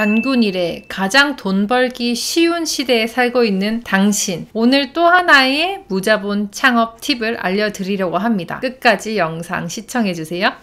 단군 이래 가장 돈 벌기 쉬운 시대에 살고 있는 당신, 오늘 또 하나의 무자본 창업 팁을 알려드리려고 합니다. 끝까지 영상 시청해주세요.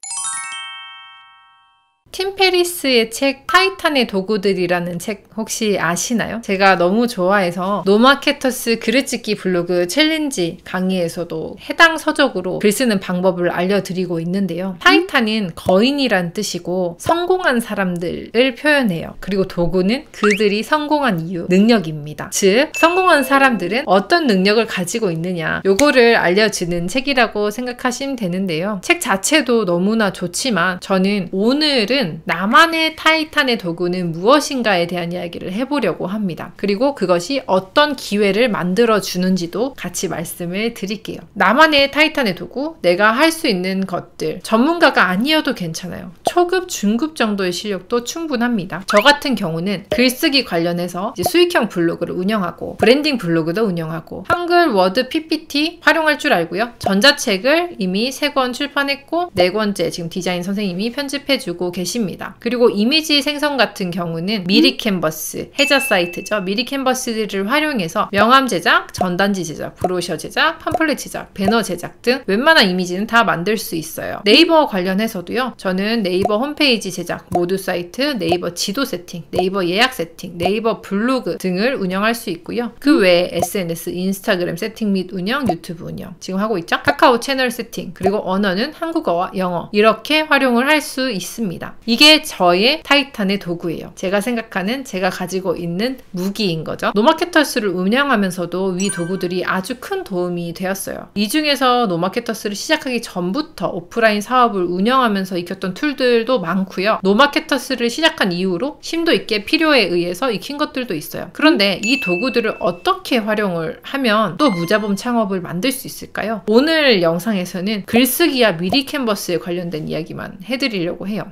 팀 페리스의 책 타이탄의 도구들이라는 책 혹시 아시나요? 제가 너무 좋아해서 노마케터스 글쓰기 블로그 챌린지 강의에서도 해당 서적으로 글 쓰는 방법을 알려드리고 있는데요. 타이탄은 거인이란 뜻이고 성공한 사람들을 표현해요. 그리고 도구는 그들이 성공한 이유, 능력입니다. 즉 성공한 사람들은 어떤 능력을 가지고 있느냐, 요거를 알려주는 책이라고 생각하시면 되는데요. 책 자체도 너무나 좋지만 저는 오늘은 나만의 타이탄의 도구는 무엇인가에 대한 이야기를 해보려고 합니다. 그리고 그것이 어떤 기회를 만들어주는지도 같이 말씀을 드릴게요. 나만의 타이탄의 도구, 내가 할 수 있는 것들, 전문가가 아니어도 괜찮아요. 초급, 중급 정도의 실력도 충분합니다. 저 같은 경우는 글쓰기 관련해서 수익형 블로그를 운영하고 브랜딩 블로그도 운영하고 한글, 워드, PPT 활용할 줄 알고요. 전자책을 이미 3권 출판했고 4권째 지금 디자인 선생님이 편집해주고 계십니다. 그리고 이미지 생성 같은 경우는 미리 캔버스, 해자 사이트죠. 미리 캔버스를 활용해서 명함 제작, 전단지 제작, 브로셔 제작, 팜플렛 제작, 배너 제작 등 웬만한 이미지는 다 만들 수 있어요. 네이버 관련해서도요. 저는 네이버 홈페이지 제작, 모두 사이트, 네이버 지도 세팅, 네이버 예약 세팅, 네이버 블로그 등을 운영할 수 있고요. 그 외에 SNS, 인스타그램 세팅 및 운영, 유튜브 운영 지금 하고 있죠. 카카오 채널 세팅, 그리고 언어는 한국어와 영어 이렇게 활용을 할 수 있습니다. 이게 저의 타이탄의 도구예요. 제가 생각하는, 제가 가지고 있는 무기인 거죠. 노마케터스를 운영하면서도 위 도구들이 아주 큰 도움이 되었어요. 이 중에서 노마케터스를 시작하기 전부터 오프라인 사업을 운영하면서 익혔던 툴들도 많고요. 노마케터스를 시작한 이후로 심도 있게 필요에 의해서 익힌 것들도 있어요. 그런데 이 도구들을 어떻게 활용을 하면 또 무자본 창업을 만들 수 있을까요? 오늘 영상에서는 글쓰기와 미리 캔버스에 관련된 이야기만 해드리려고 해요.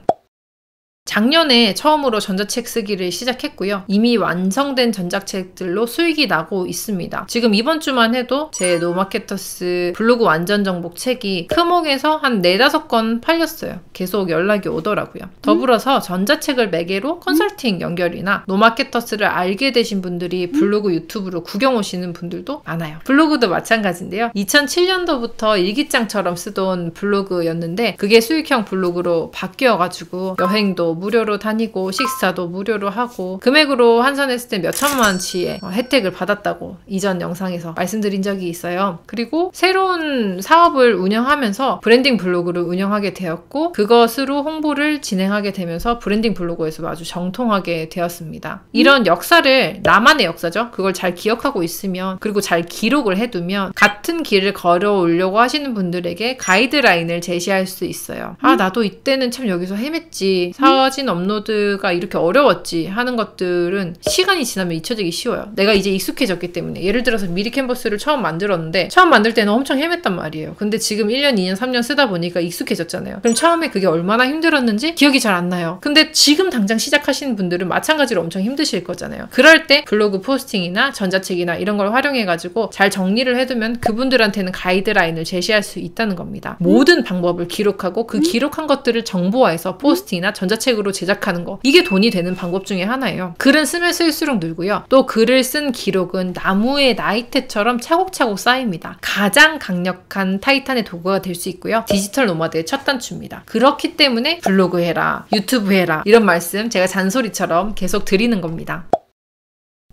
작년에 처음으로 전자책 쓰기를 시작했고요. 이미 완성된 전자책들로 수익이 나고 있습니다. 지금 이번 주만 해도 제 노마케터스 블로그 완전 정복 책이 크몽에서 한 4-5건 팔렸어요. 계속 연락이 오더라고요. 더불어서 전자책을 매개로 컨설팅 연결이나 노마케터스를 알게 되신 분들이 블로그 유튜브로 구경 오시는 분들도 많아요. 블로그도 마찬가지인데요. 2007년도부터 일기장처럼 쓰던 블로그였는데 그게 수익형 블로그로 바뀌어가지고 여행도 무료로 다니고 식사도 무료로 하고 금액으로 환산했을 때 몇천만 원치의 혜택을 받았다고 이전 영상에서 말씀드린 적이 있어요. 그리고 새로운 사업을 운영하면서 브랜딩 블로그를 운영하게 되었고 그것으로 홍보를 진행하게 되면서 브랜딩 블로그에서 아주 정통하게 되었습니다. 이런 역사를, 나만의 역사죠. 그걸 잘 기억하고 있으면, 그리고 잘 기록을 해두면 같은 길을 걸어오려고 하시는 분들에게 가이드라인을 제시할 수 있어요. 아, 나도 이때는 참 여기서 헤맸지, 사진 업로드가 이렇게 어려웠지 하는 것들은 시간이 지나면 잊혀지기 쉬워요. 내가 이제 익숙해졌기 때문에. 예를 들어서 미리 캔버스를 처음 만들었는데 처음 만들 때는 엄청 헤맸단 말이에요. 근데 지금 1년, 2년, 3년 쓰다 보니까 익숙해졌잖아요. 그럼 처음에 그게 얼마나 힘들었는지 기억이 잘 안 나요. 근데 지금 당장 시작하시는 분들은 마찬가지로 엄청 힘드실 거잖아요. 그럴 때 블로그 포스팅이나 전자책이나 이런 걸 활용해가지고 잘 정리를 해두면 그분들한테는 가이드라인을 제시할 수 있다는 겁니다. 모든 방법을 기록하고 그 기록한 것들을 정보화해서 포스팅이나 전자책으로 제작하는 거, 이게 돈이 되는 방법 중에 하나예요. 글은 쓰면 쓸수록 늘고요. 또 글을 쓴 기록은 나무의 나이테처럼 차곡차곡 쌓입니다. 가장 강력한 타이탄의 도구가 될 수 있고요. 디지털 노마드의 첫 단추입니다. 그렇기 때문에 블로그 해라, 유튜브 해라, 이런 말씀 제가 잔소리처럼 계속 드리는 겁니다.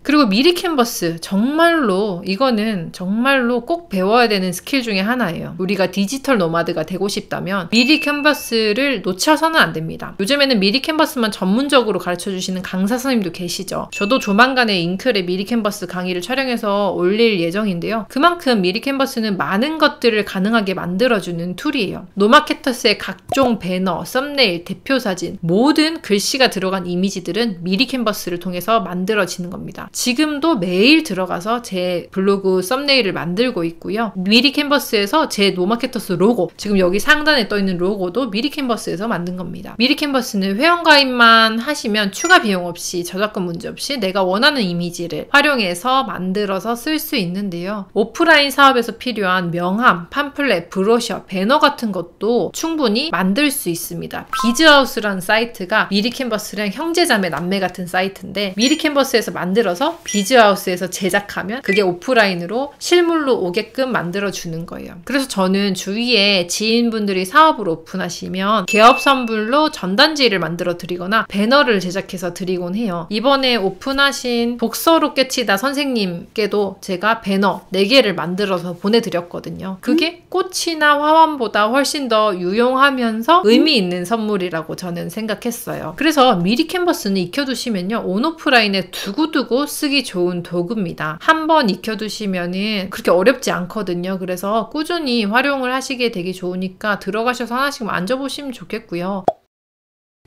그리고 미리 캔버스, 정말로 이거는 정말로 꼭 배워야 되는 스킬 중에 하나예요. 우리가 디지털 노마드가 되고 싶다면 미리 캔버스를 놓쳐서는 안 됩니다. 요즘에는 미리 캔버스만 전문적으로 가르쳐주시는 강사 선생님도 계시죠. 저도 조만간에 잉클에 미리 캔버스 강의를 촬영해서 올릴 예정인데요. 그만큼 미리 캔버스는 많은 것들을 가능하게 만들어주는 툴이에요. 노마케터스의 각종 배너, 썸네일, 대표 사진, 모든 글씨가 들어간 이미지들은 미리 캔버스를 통해서 만들어지는 겁니다. 지금도 매일 들어가서 제 블로그 썸네일을 만들고 있고요. 미리 캔버스에서 제 노마케터스 로고, 지금 여기 상단에 떠있는 로고도 미리 캔버스에서 만든 겁니다. 미리 캔버스는 회원가입만 하시면 추가 비용 없이, 저작권 문제 없이 내가 원하는 이미지를 활용해서 만들어서 쓸 수 있는데요. 오프라인 사업에서 필요한 명함, 팜플렛, 브로셔, 배너 같은 것도 충분히 만들 수 있습니다. 비즈하우스라는 사이트가 미리 캔버스랑 형제자매 남매 같은 사이트인데, 미리 캔버스에서 만들어서 비즈하우스에서 제작하면 그게 오프라인으로 실물로 오게끔 만들어주는 거예요. 그래서 저는 주위에 지인분들이 사업을 오픈하시면 개업 선물로 전단지를 만들어 드리거나 배너를 제작해서 드리곤 해요. 이번에 오픈하신 복서로 깨치다 선생님께도 제가 배너 4개를 만들어서 보내드렸거든요. 그게 꽃이나 화환보다 훨씬 더 유용하면서 의미 있는 선물이라고 저는 생각했어요. 그래서 미리 캔버스는 익혀두시면요, 온오프라인에 두고두고 쓰기 좋은 도구입니다. 한번 익혀두시면은 그렇게 어렵지 않거든요. 그래서 꾸준히 활용을 하시게 되기 좋으니까 들어가셔서 하나씩 만져보시면 좋겠고요.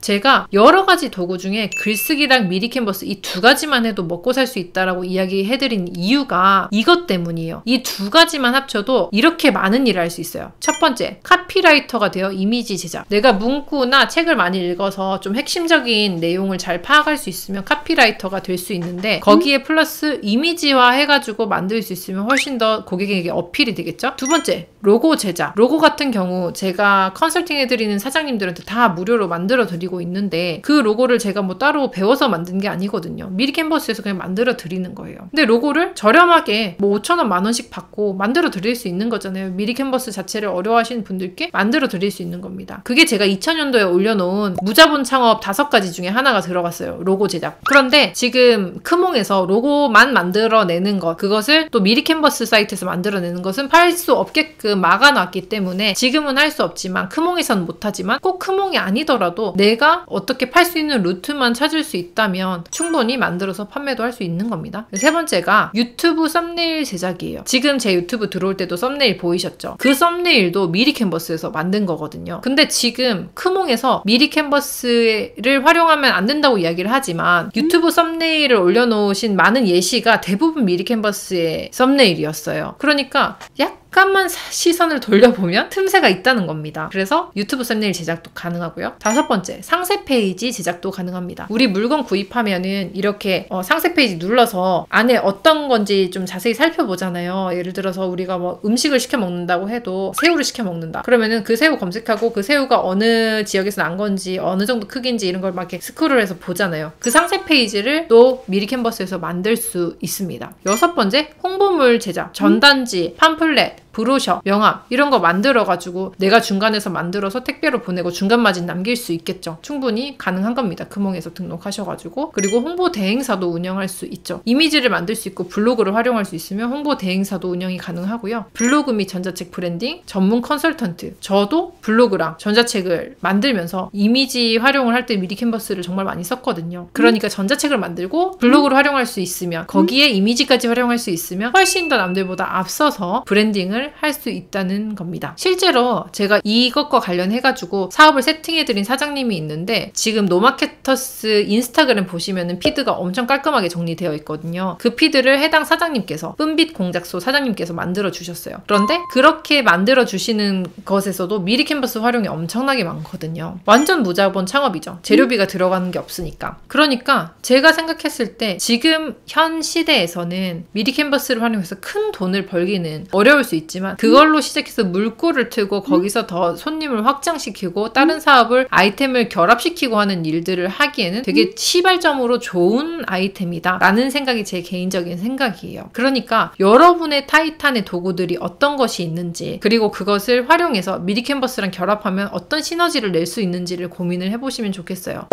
제가 여러 가지 도구 중에 글쓰기랑 미리 캔버스 이 2가지만 해도 먹고 살 수 있다라고 이야기해드린 이유가 이것 때문이에요. 이 2가지만 합쳐도 이렇게 많은 일을 할 수 있어요. 첫 번째, 카피라이터가 되어 이미지 제작. 내가 문구나 책을 많이 읽어서 좀 핵심적인 내용을 잘 파악할 수 있으면 카피라이터가 될 수 있는데, 거기에 플러스 이미지화 해가지고 만들 수 있으면 훨씬 더 고객에게 어필이 되겠죠? 두 번째, 로고 제작. 로고 같은 경우 제가 컨설팅 해드리는 사장님들한테 다 무료로 만들어 드리고 있는데, 그 로고를 제가 뭐 따로 배워서 만든 게 아니거든요. 미리 캔버스에서 그냥 만들어 드리는 거예요. 근데 로고를 저렴하게 뭐 5,000원, 10,000원씩 받고 만들어 드릴 수 있는 거잖아요. 미리 캔버스 자체를 어려워하시는 분들께 만들어 드릴 수 있는 겁니다. 그게 제가 2000년도에 올려놓은 무자본 창업 5가지 중에 하나가 들어갔어요. 로고 제작. 그런데 지금 크몽에서 로고만 만들어내는 것, 그것을 또 미리 캔버스 사이트에서 만들어내는 것은 팔 수 없게끔 막아놨기 때문에 지금은 할 수 없지만, 크몽에서는 못하지만 꼭 크몽이 아니더라도 내가 어떻게 팔 수 있는 루트만 찾을 수 있다면 충분히 만들어서 판매도 할 수 있는 겁니다. 세 번째가 유튜브 썸네일 제작이에요. 지금 제 유튜브 들어올 때도 썸네일 보이셨죠? 그 썸네일도 미리 캔버스에서 만든 거거든요. 근데 지금 크몽에서 미리 캔버스를 활용하면 안 된다고 이야기를 하지만, 유튜브 썸네일을 올려놓으신 많은 예시가 대부분 미리 캔버스의 썸네일이었어요. 그러니까 약간만 시선을 돌려보면 틈새가 있다는 겁니다. 그래서 유튜브 썸네일 제작도 가능하고요. 5번째, 상세 페이지 제작도 가능합니다. 우리 물건 구입하면은 이렇게 상세 페이지 눌러서 안에 어떤 건지 좀 자세히 살펴보잖아요. 예를 들어서 우리가 뭐 음식을 시켜 먹는다고 해도 새우를 시켜 먹는다. 그러면은 그 새우 검색하고 그 새우가 어느 지역에서 난 건지 어느 정도 크기인지 이런 걸 막 이렇게 스크롤 해서 보잖아요. 그 상세 페이지를 또 미리 캔버스에서 만들 수 있습니다. 6번째, 홍보물 제작, 전단지, 팜플렛, 브로셔, 명함 이런 거 만들어가지고 내가 중간에서 만들어서 택배로 보내고 중간 마진 남길 수 있겠죠. 충분히 가능한 겁니다. 크몽에서 등록하셔가지고. 그리고 홍보 대행사도 운영할 수 있죠. 이미지를 만들 수 있고 블로그를 활용할 수 있으면 홍보 대행사도 운영이 가능하고요. 블로그 및 전자책 브랜딩 전문 컨설턴트. 저도 블로그랑 전자책을 만들면서 이미지 활용을 할 때 미리 캔버스를 정말 많이 썼거든요. 그러니까 전자책을 만들고 블로그를 활용할 수 있으면, 거기에 이미지까지 활용할 수 있으면 훨씬 더 남들보다 앞서서 브랜딩을 할 수 있다는 겁니다. 실제로 제가 이것과 관련해가지고 사업을 세팅해드린 사장님이 있는데, 지금 노마케터스 인스타그램 보시면은 피드가 엄청 깔끔하게 정리되어 있거든요. 그 피드를 해당 사장님께서, 뿜빛 공작소 사장님께서 만들어 주셨어요. 그런데 그렇게 만들어 주시는 것에서도 미리 캔버스 활용이 엄청나게 많거든요. 완전 무자본 창업이죠. 재료비가 들어가는 게 없으니까. 그러니까 제가 생각했을 때 지금 현 시대에서는 미리 캔버스를 활용해서 큰 돈을 벌기는 어려울 수 있지만, 그걸로 시작해서 물꼬를 트고 거기서 더 손님을 확장시키고 다른 사업을, 아이템을 결합시키고 하는 일들을 하기에는 되게 시발점으로 좋은 아이템이다 라는 생각이 제 개인적인 생각이에요. 그러니까 여러분의 타이탄의 도구들이 어떤 것이 있는지, 그리고 그것을 활용해서 미리 캔버스랑 결합하면 어떤 시너지를 낼 수 있는지를 고민을 해보시면 좋겠어요.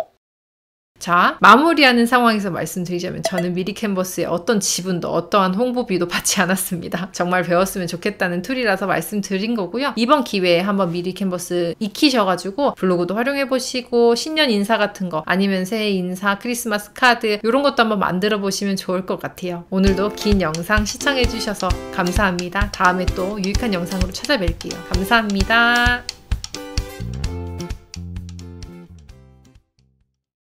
자, 마무리하는 상황에서 말씀드리자면, 저는 미리 캔버스에 어떤 지분도 어떠한 홍보비도 받지 않았습니다. 정말 배웠으면 좋겠다는 툴이라서 말씀드린 거고요. 이번 기회에 한번 미리 캔버스 익히셔가지고 블로그도 활용해보시고, 신년 인사 같은 거, 아니면 새해 인사, 크리스마스 카드 이런 것도 한번 만들어 보시면 좋을 것 같아요. 오늘도 긴 영상 시청해주셔서 감사합니다. 다음에 또 유익한 영상으로 찾아뵐게요. 감사합니다.